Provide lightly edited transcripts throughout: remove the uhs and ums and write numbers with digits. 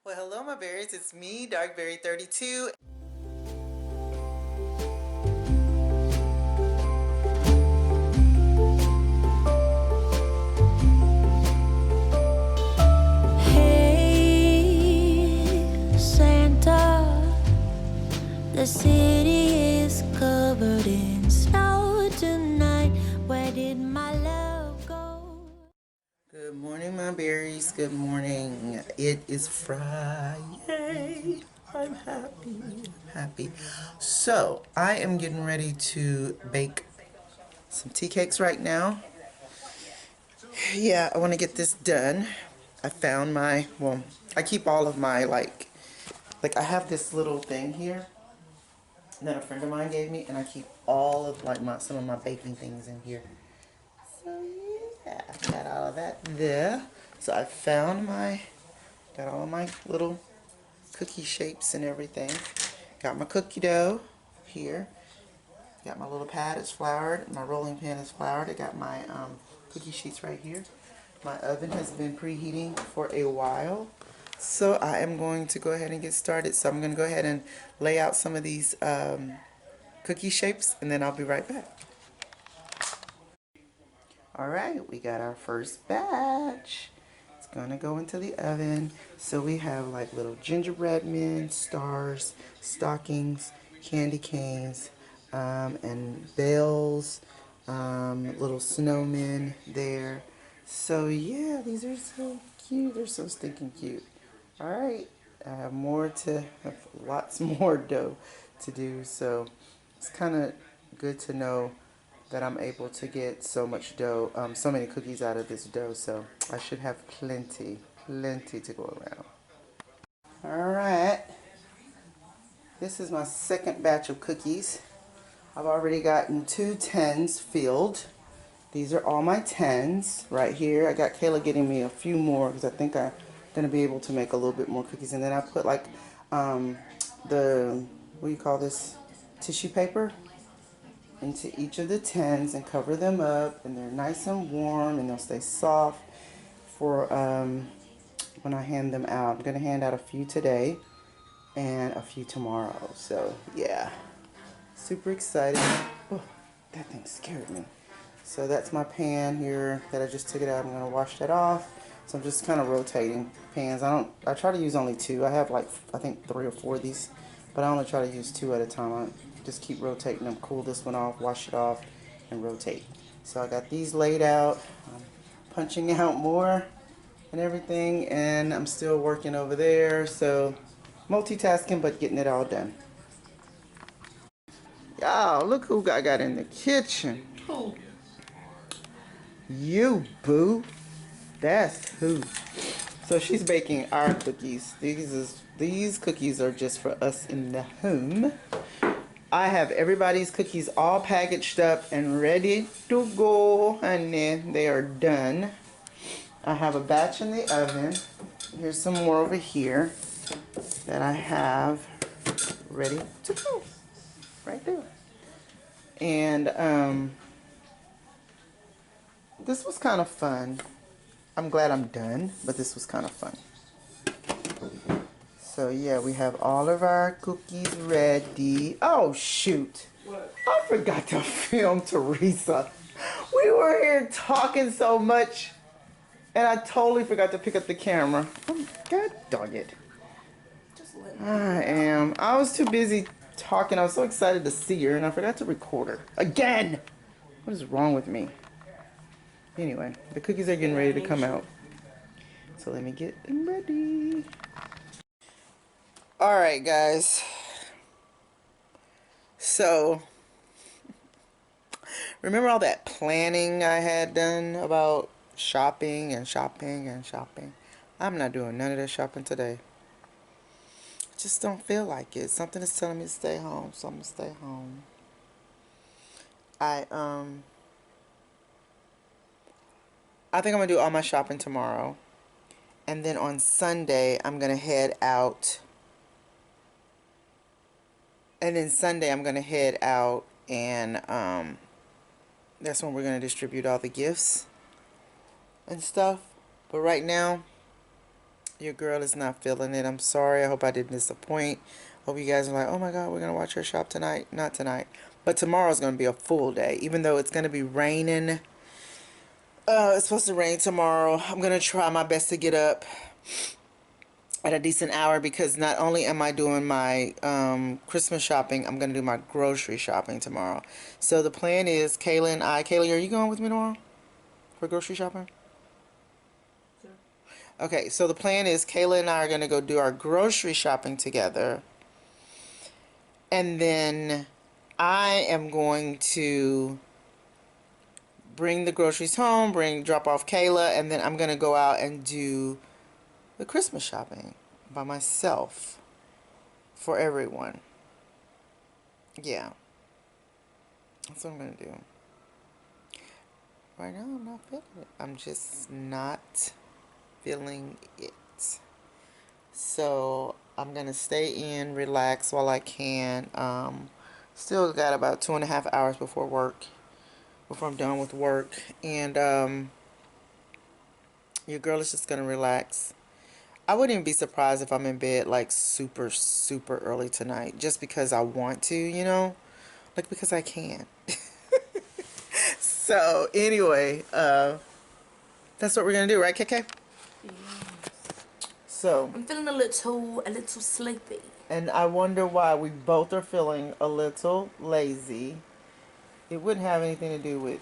Well, hello, my berries. It's me, Darkberry32. Hey, Santa, the city is covered in snow tonight. Where did my love go? Good morning, my berries. Good morning. It is Friday. I'm happy. I'm happy. So, I am getting ready to bake some tea cakes right now. Yeah, I want to get this done. I found my, well, I keep all of my, I have this little thing here that a friend of mine gave me, and I keep all of, some of my baking things in here. So, yeah, got all of that there. So, got all of my little cookie shapes and everything. Got my cookie dough here. Got my little pad, it's floured. My rolling pin is floured. I got my cookie sheets right here. My oven has been preheating for a while. So I am going to go ahead and get started. So I'm going to go ahead and lay out some of these cookie shapes, and then I'll be right back. Alright, we got our first batch. It's going to go into the oven. So we have like little gingerbread men, stars, stockings, candy canes, and bells, little snowmen there. So yeah, these are so cute. They're so stinking cute. Alright, I have lots more dough to do. So it's kind of good to know that I'm able to get so much dough, so many cookies out of this dough. So I should have plenty to go around. Alright, this is my second batch of cookies. I've already gotten 2 tins filled. These are all my tins right here. I got Kayla getting me a few more because I think I'm going to be able to make a little bit more cookies. And then I put the, what do you call this, tissue paper into each of the tins and cover them up, and they're nice and warm and they'll stay soft for when I hand them out. I'm going to hand out a few today and a few tomorrow. So yeah, super excited. Oh, that thing scared me. So that's my pan here that I just took it out. I'm going to wash that off. So I'm just kind of rotating pans. I try to use only 2. I have like, I think 3 or 4 of these, but I only try to use 2 at a time. I just keep rotating them. Cool this one off, wash it off, and rotate. So I got these laid out. I'm punching out more and everything, and I'm still working over there. So multitasking, but getting it all done. Y'all, look who I got in the kitchen. Who? You, boo. That's who. So she's baking our cookies. These cookies are just for us in the home. I have everybody's cookies all packaged up and ready to go, and then they are done. I have a batch in the oven. Here's some more over here that I have ready to go. Right there. And this was kind of fun. I'm glad I'm done, but this was kind of fun. So yeah, we have all of our cookies ready. Oh shoot. What? I forgot to film Teresa. We were here talking so much, and I totally forgot to pick up the camera. Oh, God dog it. I was too busy talking. I was so excited to see her, and I forgot to record her. Again! What is wrong with me? Anyway, the cookies are getting ready to come out. So let me get them ready. Alright, guys. So, remember all that planning I had done about shopping and shopping and shopping? I'm not doing none of that shopping today. Just don't feel like it. Something is telling me to stay home, so I'm gonna stay home. I think I'm gonna do all my shopping tomorrow. And then on Sunday, I'm gonna head out. And then Sunday, I'm gonna head out, and that's when we're gonna distribute all the gifts and stuff. But right now, Your girl is not feeling it. I'm sorry. I hope I didn't disappoint. Hope you guys are like, oh my God, we're going to watch her shop tonight. Not tonight. But tomorrow's going to be a full day. Even though it's going to be raining. It's supposed to rain tomorrow. I'm going to try my best to get up at a decent hour because not only am I doing my Christmas shopping, I'm going to do my grocery shopping tomorrow. So the plan is Kayla, are you going with me tomorrow for grocery shopping? Sure. Okay, so the plan is Kayla and I are going to go do our grocery shopping together. And then I am going to bring the groceries home, drop off Kayla, and then I'm going to go out and do the Christmas shopping by myself for everyone. Yeah. That's what I'm going to do. Right now, I'm not feeling it. I'm just not feeling it. So, I'm going to stay in, relax while I can. Still got about 2.5 hours before I'm done with work. And, your girl is just going to relax. I wouldn't even be surprised if I'm in bed like super, super early tonight. Just because I want to, you know? Like because I can. So anyway, that's what we're going to do, right, KK? Yes. So. I'm feeling a little sleepy. And I wonder why we both are feeling a little lazy. It wouldn't have anything to do with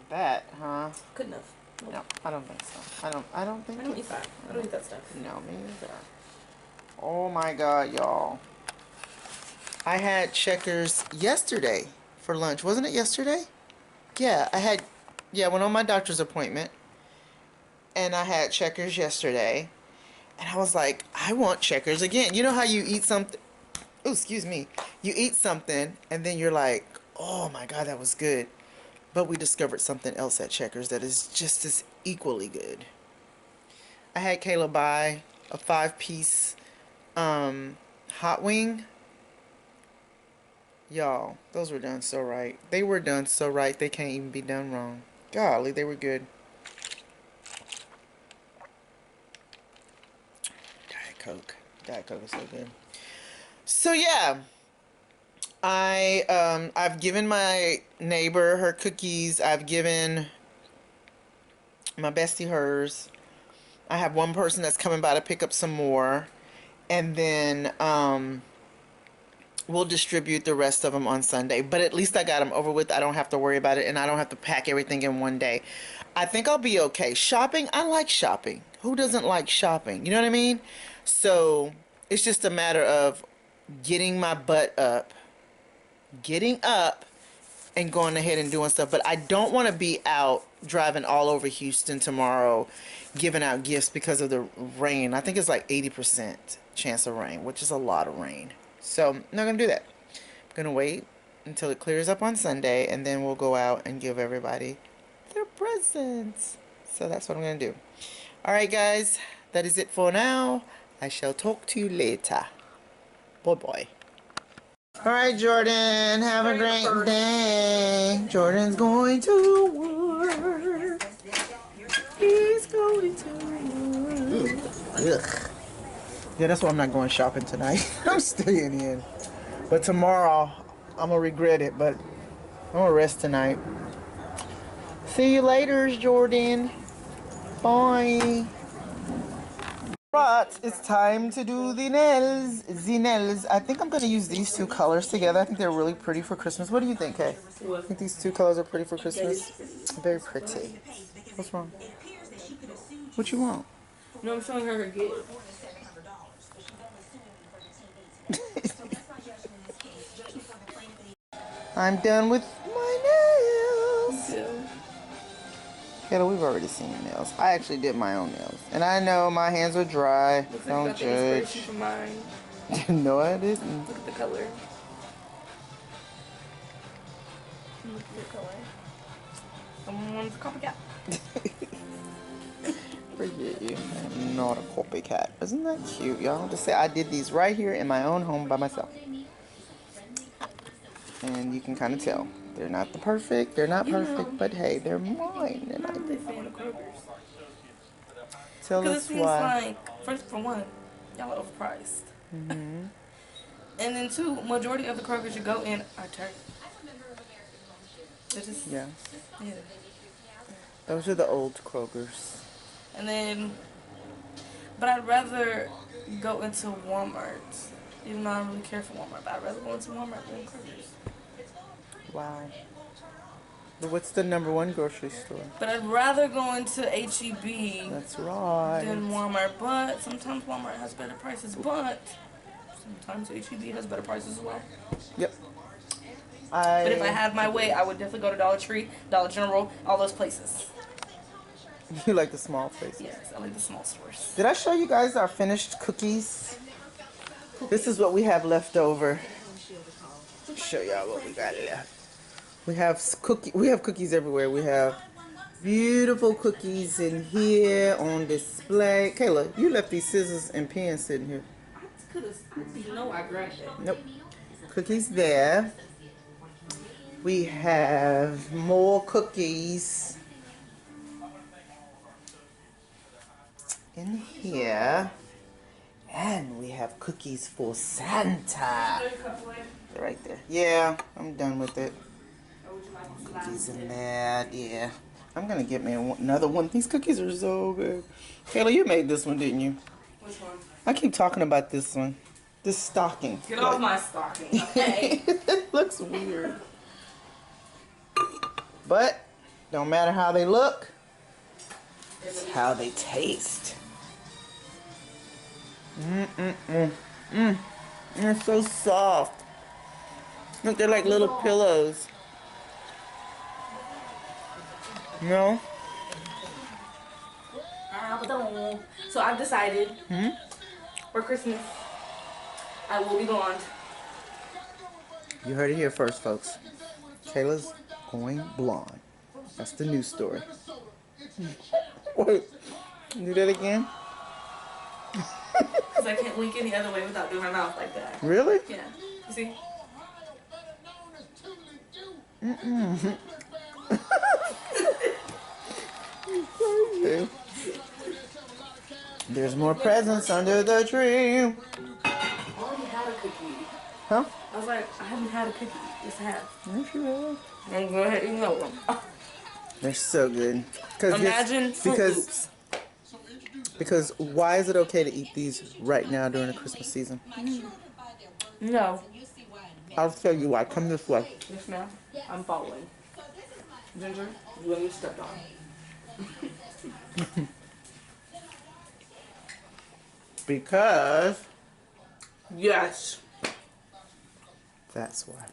that, huh? Couldn't have. Nope. No, I don't think so. I don't think I don't eat that. I don't eat that stuff. No, me either. Oh my God, y'all. I had Checkers yesterday for lunch. Wasn't it yesterday? Yeah, I went on my doctor's appointment. And I had Checkers yesterday. And I was like, I want Checkers again. You know how you eat something? Oh, excuse me. You eat something and then you're like, oh my God, that was good. But we discovered something else at Checkers that is just as equally good. I had Kayla buy a 5-piece hot wing. Y'all, those were done so right. They were done so right, they can't even be done wrong. Golly, they were good. Diet Coke is so good. So yeah, I've given my neighbor her cookies. I've given my bestie hers. I have one person that's coming by to pick up some more, and then we'll distribute the rest of them on Sunday. But at least I got them over with. I don't have to worry about it, and I don't have to pack everything in one day. I think I'll be okay. Shopping, I like shopping. Who doesn't like shopping? You know what I mean? So it's just a matter of getting my butt up, and going ahead and doing stuff. But I don't want to be out driving all over Houston tomorrow giving out gifts because of the rain. I think it's like 80% chance of rain, which is a lot of rain. So I'm not going to do that. I'm going to wait until it clears up on Sunday, and then we'll go out and give everybody their presents. So that's what I'm going to do. All right, guys. That is it for now. I shall talk to you later. Bye-bye. All right, Jordan. Have a great day. Jordan's going to work. He's going to work. Ugh. Yeah, that's why I'm not going shopping tonight. I'm staying in. But tomorrow, I'm going to regret it. But I'm going to rest tonight. See you later, Jordan. Bye. But it's time to do the nails. The nails. I think I'm going to use these two colors together. I think they're really pretty for Christmas. What do you think, Kay? I think these two colors are pretty for Christmas. Very pretty. What's wrong? What you want? No, I'm showing her gift. I'm done with my nails. Yeah. Kayla, we've already seen your nails. I actually did my own nails. And I know my hands are dry. Looks Don't like judge. for mine. No, I didn't. Look at the color. Look at the color. Someone's a copycat. Forget you. I'm not a copycat. Isn't that cute, y'all? Just say I did these right here in my own home by myself. And you can kind of tell. They're not but hey, they're mine. And I'm a big fan of Kroger's. Tell Because it us seems why. like, first for one, y'all are overpriced. And then two, majority of the Krogers you go in are turkey. They're just, Yeah. yeah. Those are the old Krogers. And then, but I'd rather go into Walmart. Even though I don't really care for Walmart, but I'd rather go into Walmart than Kroger's. Wow. But what's the #1 grocery store? But I'd rather go into HEB That's right. than Walmart. But sometimes Walmart has better prices. But sometimes HEB has better prices as well. Yep. But if I had my way, I would definitely go to Dollar Tree, Dollar General, all those places. You like the small places? Yes, I like the small stores. Did I show you guys our finished cookies? This is what we have left over. Show y'all what we got left. We have cookies everywhere. We have beautiful cookies in here on display. Kayla, you left these scissors and pens sitting here. I grabbed it. Nope. Cookies there. We have more cookies in here. And we have cookies for Santa. Right there. Yeah, I'm done with it. Cookies in there. Yeah. I'm going to get me another one. These cookies are so good. Kayla, you made this one, didn't you? Which one? I keep talking about this one. This stocking. Get off my stocking, okay? It looks weird. But, don't matter how they look, it's how they taste. They're so soft. Look, they're like little pillows. No? So I've decided for Christmas, I will be blonde. You heard it here first, folks. Kayla's going blonde. That's the news story. Wait, do that again? Because I can't wink any other way without doing my mouth like that. Really? Yeah. You see? Okay. There's more presents under the tree. I already had a cookie. Huh? I was like, I haven't had a cookie. Yes, I have. Yes, you have. I'm go ahead and eat another one. They're so good. Imagine Fruit Loops. Because why is it okay to eat these right now during the Christmas season? No. I'll tell you why. Come this way. Yes, ma'am. I'm following. Ginger, you let me step on. Because Yes. that's why.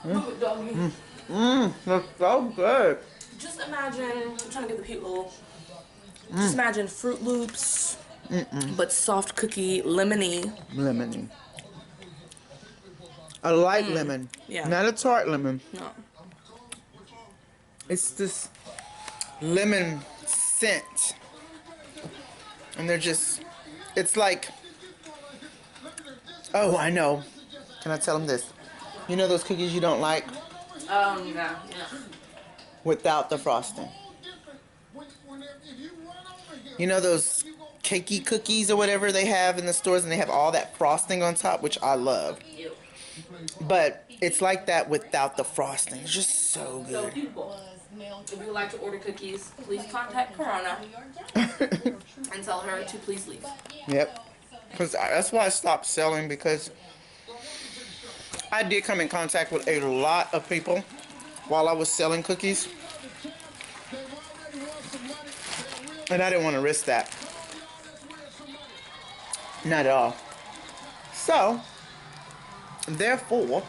Move it, doggy. That's so good. Just imagine, I'm trying to get the people. Just imagine Fruit Loops, but soft cookie, lemony. Lemony. A light lemon. Yeah. Not a tart lemon. No. It's this lemon scent. And they're just, it's like, oh, I know. Can I tell them this? You know those cookies you don't like No. without the frosting? You know those cakey cookies or whatever they have in the stores and they have all that frosting on top, which I love. But it's like that without the frosting. It's just so So good. people, if you would like to order cookies, please contact Corona and tell her to please leave. Yep. Because that's why I stopped selling, because I did come in contact with a lot of people while I was selling cookies. And I didn't want to risk that. Not at all. So, therefore,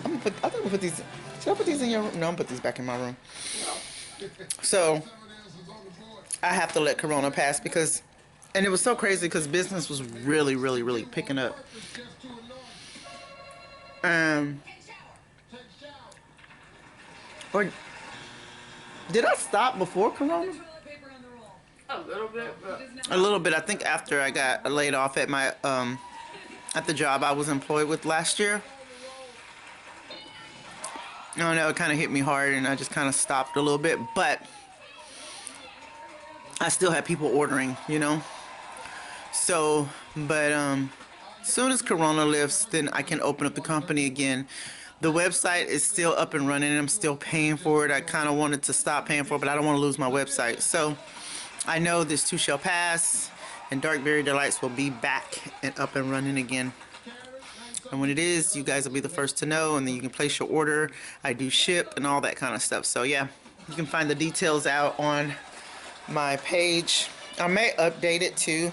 I think I'm gonna put these. Should I put these in your room? No, I'm put these back in my room. So, I have to let Corona pass because, and it was so crazy because business was really, really, really picking up. Or did I stop before Corona? A little bit, but A little bit. I think after I got laid off at my at the job I was employed with last year. I don't know, it kind of hit me hard and I just kind of stopped a little bit. But I still have people ordering, you know. So, but as soon as Corona lifts, then I can open up the company again. The website is still up and running. I'm still paying for it. I kind of wanted to stop paying for it, but I don't want to lose my website. So I know this too shall pass, and Darkberry Delights will be back and up and running again. And when it is, you guys will be the first to know, and then you can place your order. I do ship and all that kind of stuff. So yeah, you can find the details out on my page. I may update it too,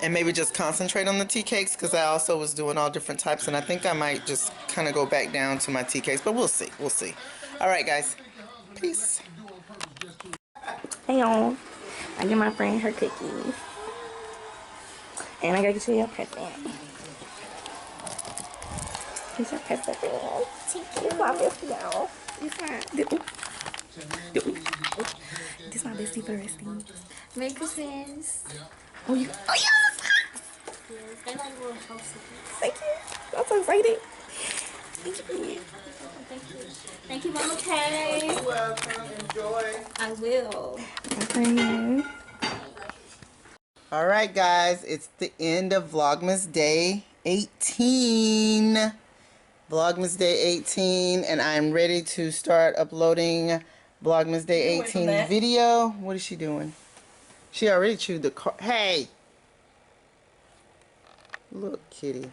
and maybe just concentrate on the tea cakes, because I also was doing all different types, and I think I might just kind of go back down to my tea cakes, but we'll see. We'll see. All right, guys. Peace. Hey y'all, I give my friend her cookies, and I gotta get you your present. Here's your present. It's my bestie, y'all. It's my this is my bestie for the rest of you. Merry Christmas. Oh, you. Oh, yes! Yes, they're like little house cookies. Thank you. I'm so excited. Thank you. Thank you. Thank you, Mama Kay. You're welcome. Enjoy. I will. All right, guys. It's the end of Vlogmas Day 18. Vlogmas Day 18, and I'm ready to start uploading Vlogmas Day 18 video. What is she doing? She already chewed the card. Hey! Look, kitty.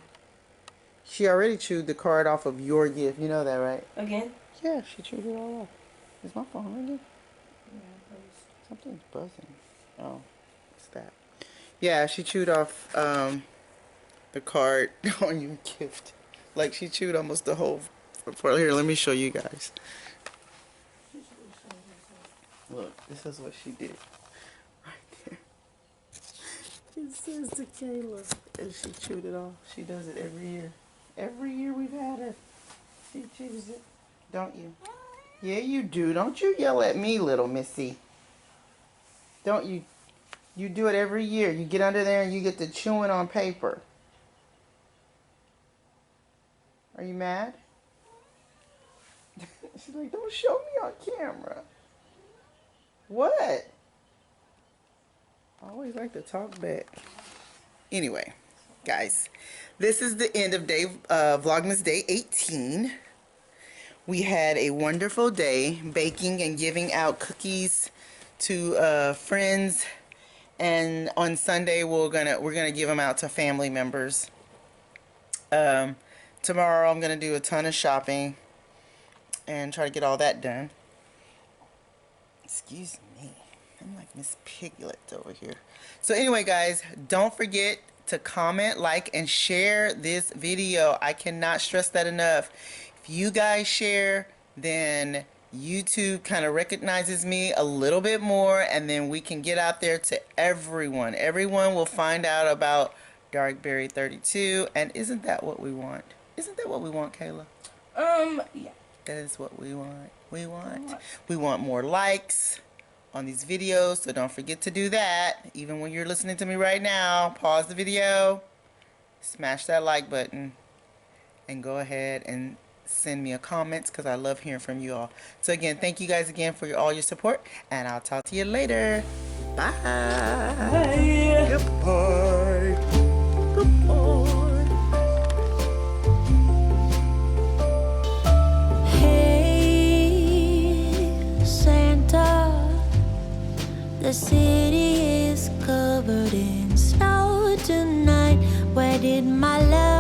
She already chewed the card off of your gift. You know that, right? Again? Yeah, she chewed it all off. Is my phone ringing? Something's buzzing. Oh, what's that? Yeah, she chewed off the card on your gift. Like, she chewed almost the whole... Here, let me show you guys. Look, this is what she did. Right there. It says to Kayla. And she chewed it off. She does it every year. Every year we've had her. She chews it. Don't you? Yeah, you do. Don't you yell at me, little missy. Don't you? You do it every year. You get under there and you get to chewing on paper. Are you mad? She's like, don't show me on camera. What? I always like to talk back. Anyway, guys, this is the end of Vlogmas Day 18. We had a wonderful day baking and giving out cookies to friends, and on Sunday we're gonna give them out to family members. Tomorrow I'm gonna do a ton of shopping and try to get all that done. Excuse me, I'm like Miss Piglet over here. So anyway, guys, don't forget to comment, like, and share this video. I cannot stress that enough. If you guys share, then YouTube kind of recognizes me a little bit more, and then we can get out there to everyone. Everyone will find out about Darkberry 32, and isn't that what we want? Isn't that what we want, Kayla? Yeah. That is what we want. We want more likes on these videos, so don't forget to do that. Even when you're listening to me right now, pause the video, smash that like button, and go ahead and send me a comment, because I love hearing from you all. So again, thank you guys again for all your support, and I'll talk to you later. Bye. Bye. Goodbye. Goodbye. Hey, Santa, the city is covered in snow tonight. Where did my love